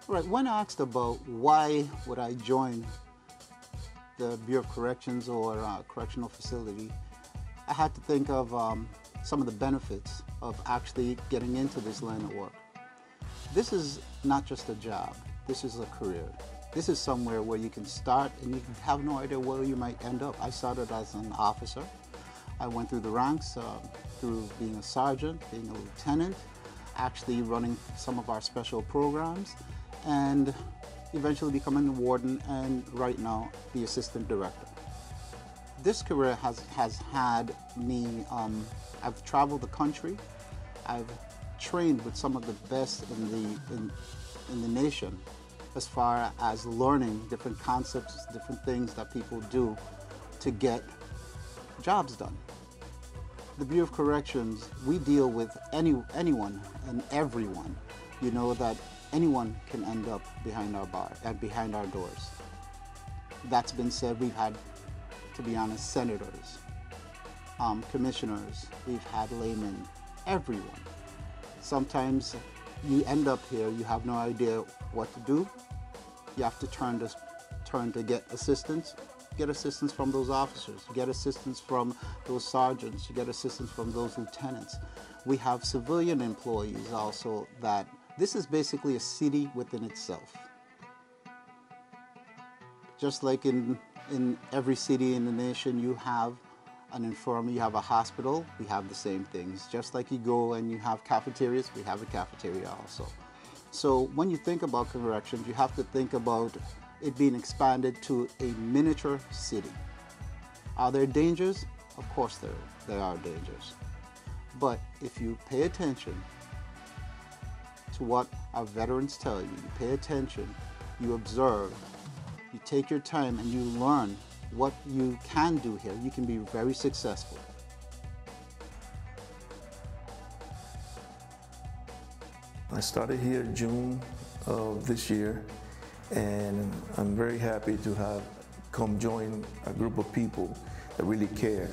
Right, when asked about why would I join the Bureau of Corrections or correctional facility, I had to think of some of the benefits of actually getting into this line of work. This is not just a job, this is a career. This is somewhere where you can start and you have no idea where you might end up. I started as an officer. I went through the ranks, through being a sergeant, being a lieutenant, actually running some of our special programs, and eventually becoming the warden, and right now the assistant director. This career has had me, I've traveled the country, I've trained with some of the best in the nation as far as learning different concepts, different things that people do to get jobs done. The Bureau of Corrections, we deal with anyone and everyone. You know that anyone can end up behind our bar and behind our doors. That's been said. We've had, to be honest, senators, commissioners, we've had laymen, everyone. Sometimes you end up here, you have no idea what to do. You have to turn to get assistance. Get assistance from those officers, get assistance from those sergeants, you get assistance from those lieutenants. We have civilian employees also. That this is basically a city within itself. Just like in every city in the nation, you have an infirmary, you have a hospital, we have the same things. Just like you go and you have cafeterias, we have a cafeteria also. So when you think about corrections, you have to think about it being expanded to a miniature city. Are there dangers? Of course there are dangers. But if you pay attention to what our veterans tell you, you pay attention, you observe, you take your time and you learn what you can do here, you can be very successful. I started here June of this year, and I'm very happy to have come join a group of people that really care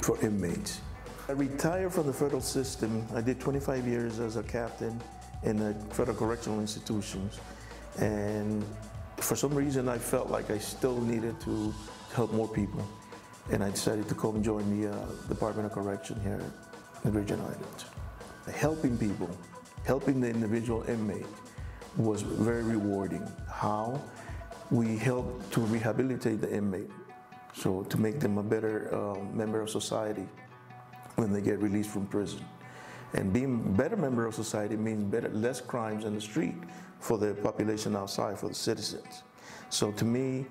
for inmates. I retired from the federal system. I did 25 years as a captain in the federal correctional institutions, and for some reason I felt like I still needed to help more people, and I decided to come join the Department of Correction here in the Virgin Islands. Helping people, helping the individual inmate was very rewarding. How? We help to rehabilitate the inmate, so to make them a better member of society when they get released from prison. And being a better member of society means less crimes in the street for the population outside, for the citizens. So to me,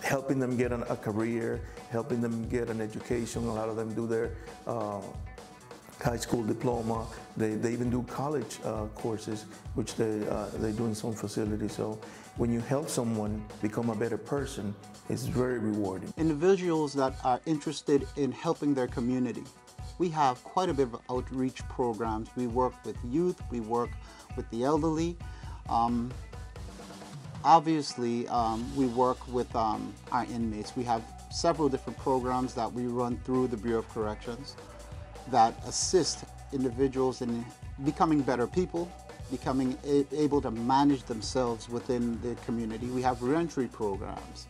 helping them get a career, helping them get an education, a lot of them do their high school diploma. They even do college courses, which they do in some facilities. So when you help someone become a better person, it's very rewarding. Individuals that are interested in helping their community, we have quite a bit of outreach programs. We work with youth, we work with the elderly. Obviously, we work with our inmates. We have several different programs that we run through the Bureau of Corrections that assist individuals in becoming better people, becoming able to manage themselves within the community. We have reentry programs.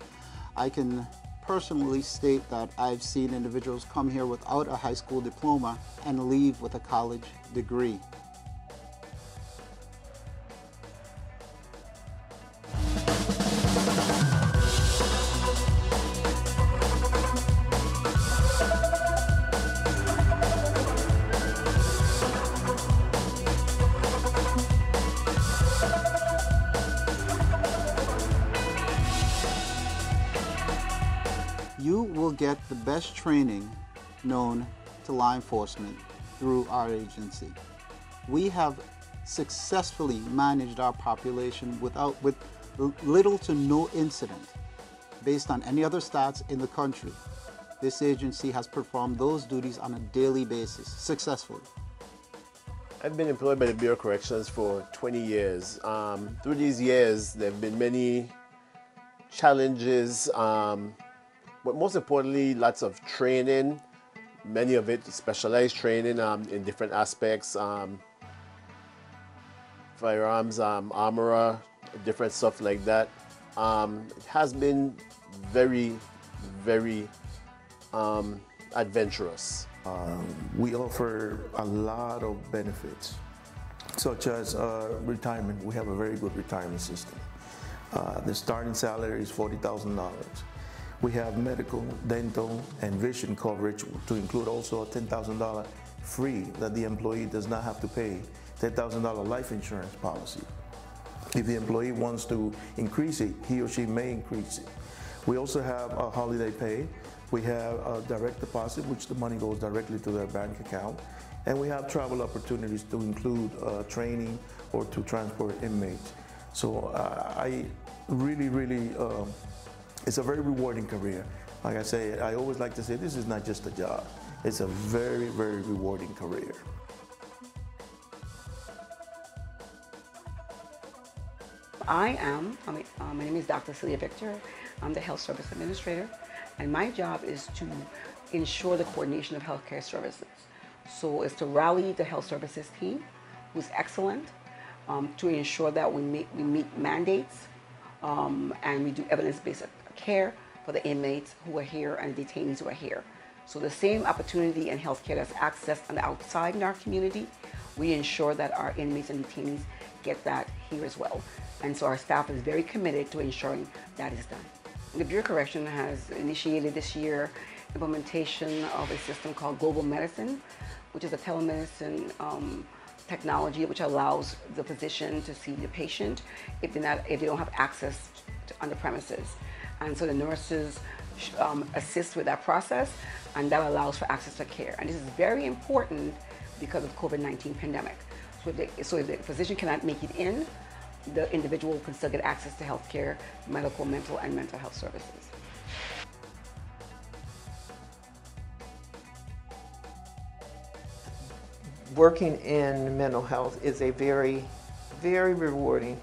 I can personally state that I've seen individuals come here without a high school diploma and leave with a college degree. You will get the best training known to law enforcement through our agency. We have successfully managed our population with little to no incident based on any other stats in the country. This agency has performed those duties on a daily basis successfully. I've been employed by the Bureau of Corrections for 20 years. Through these years, there have been many challenges, but most importantly, lots of training, many of it specialized training in different aspects. firearms, armorer, different stuff like that. It has been very, very adventurous. We offer a lot of benefits, such as retirement. We have a very good retirement system. The starting salary is $40,000. We have medical, dental, and vision coverage to include also a $10,000 free that the employee does not have to pay, $10,000 life insurance policy. If the employee wants to increase it, he or she may increase it. We also have a holiday pay. We have a direct deposit, which the money goes directly to their bank account. And we have travel opportunities to include training or to transport inmates. So I really, it's a very rewarding career. Like I say, I always like to say, this is not just a job. It's a very, very rewarding career. My name is Dr. Celia Victor. I'm the Health Service Administrator, and my job is to ensure the coordination of healthcare services. So it's to rally the health services team, who's excellent, to ensure that we meet mandates, and we do evidence-based care for the inmates who are here and the detainees who are here. So the same opportunity and healthcare that's accessed on the outside in our community, we ensure that our inmates and detainees get that here as well. And so our staff is very committed to ensuring that is done. The Bureau of Corrections has initiated this year implementation of a system called Global Medicine, which is a telemedicine technology which allows the physician to see the patient if they don't have access on the premises. And so the nurses assist with that process, and that allows for access to care. And this is very important because of the COVID-19 pandemic. So if the physician cannot make it in, the individual can still get access to health care, medical, mental, and mental health services. Working in mental health is a very, very rewarding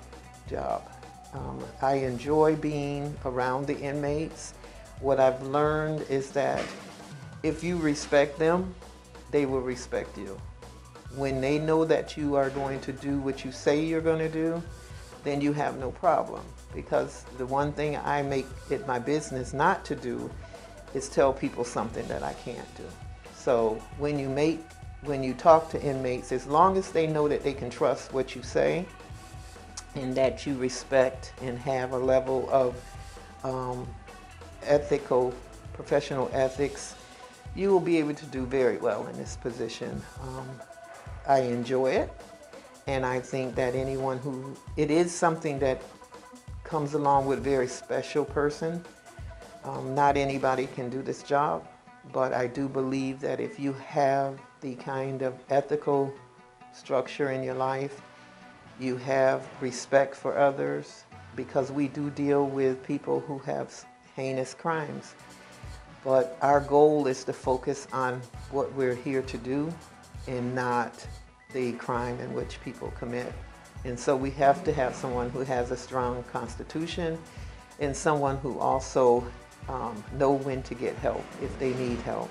job. I enjoy being around the inmates. What I've learned is that if you respect them, they will respect you. When they know that you are going to do what you say you're going to do, then you have no problem. Because the one thing I make it my business not to do is tell people something that I can't do. So when you talk to inmates, as long as they know that they can trust what you say and that you respect and have a level of ethical, professional ethics, you will be able to do very well in this position. I enjoy it, and I think that it is something that comes along with a very special person. Not anybody can do this job, but I do believe that if you have the kind of ethical structure in your life, you have respect for others, because we do deal with people who have heinous crimes. But our goal is to focus on what we're here to do and not the crime in which people commit. And so we have to have someone who has a strong constitution and someone who also know when to get help if they need help.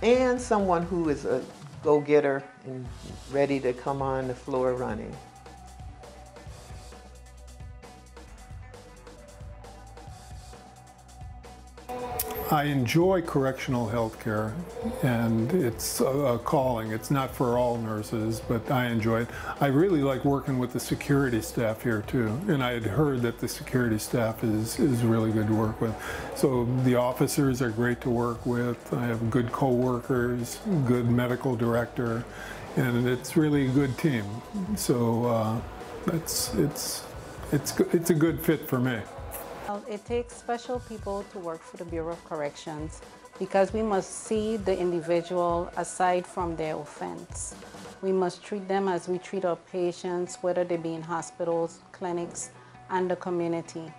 And someone who is a go-getter and ready to come on the floor running. I enjoy correctional health care, and it's a calling. It's not for all nurses, but I enjoy it. I really like working with the security staff here too, and I had heard that the security staff is really good to work with. So the officers are great to work with. I have good co-workers, good medical director, and it's really a good team. So it's a good fit for me. It takes special people to work for the Bureau of Corrections because we must see the individual aside from their offense. We must treat them as we treat our patients, whether they be in hospitals, clinics, and the community.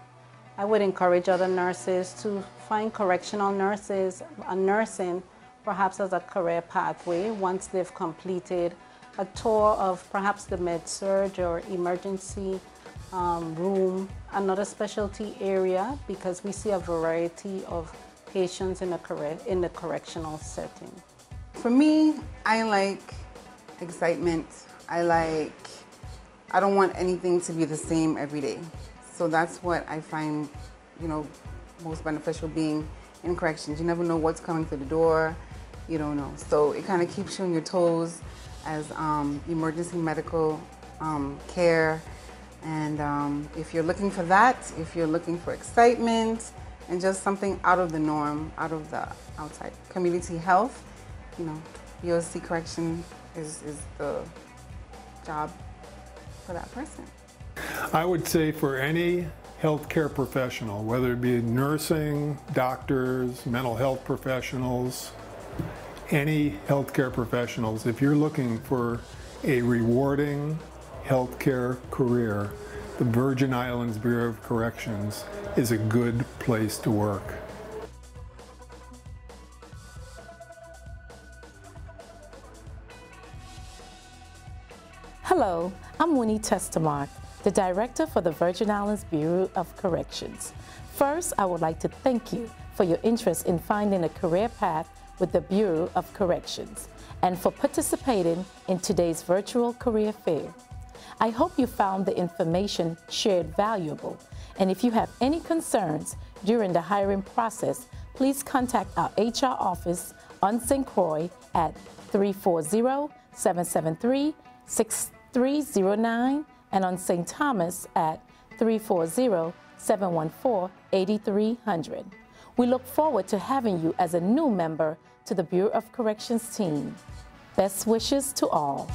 I would encourage other nurses to find correctional nurses, nursing perhaps as a career pathway once they've completed a tour of perhaps the med-surg or emergency room, another specialty area, because we see a variety of patients in the correctional setting. For me, I like excitement. I like I don't want anything to be the same every day. So that's what I find, most beneficial being in corrections. You never know what's coming through the door. You don't know. So it kind of keeps you on your toes as emergency medical care. And if you're looking for that, if you're looking for excitement and just something out of the norm, out of the outside community health, BOC correction is the job for that person. I would say for any healthcare professional, whether it be nursing, doctors, mental health professionals, any healthcare professionals, if you're looking for a rewarding healthcare career, the Virgin Islands Bureau of Corrections is a good place to work. Hello, I'm Winnie Testamark, the Director for the Virgin Islands Bureau of Corrections. First, I would like to thank you for your interest in finding a career path with the Bureau of Corrections and for participating in today's virtual career fair. I hope you found the information shared valuable, and if you have any concerns during the hiring process, please contact our HR office on St. Croix at 340-773-6309 and on St. Thomas at 340-714-8300. We look forward to having you as a new member to the Bureau of Corrections team. Best wishes to all.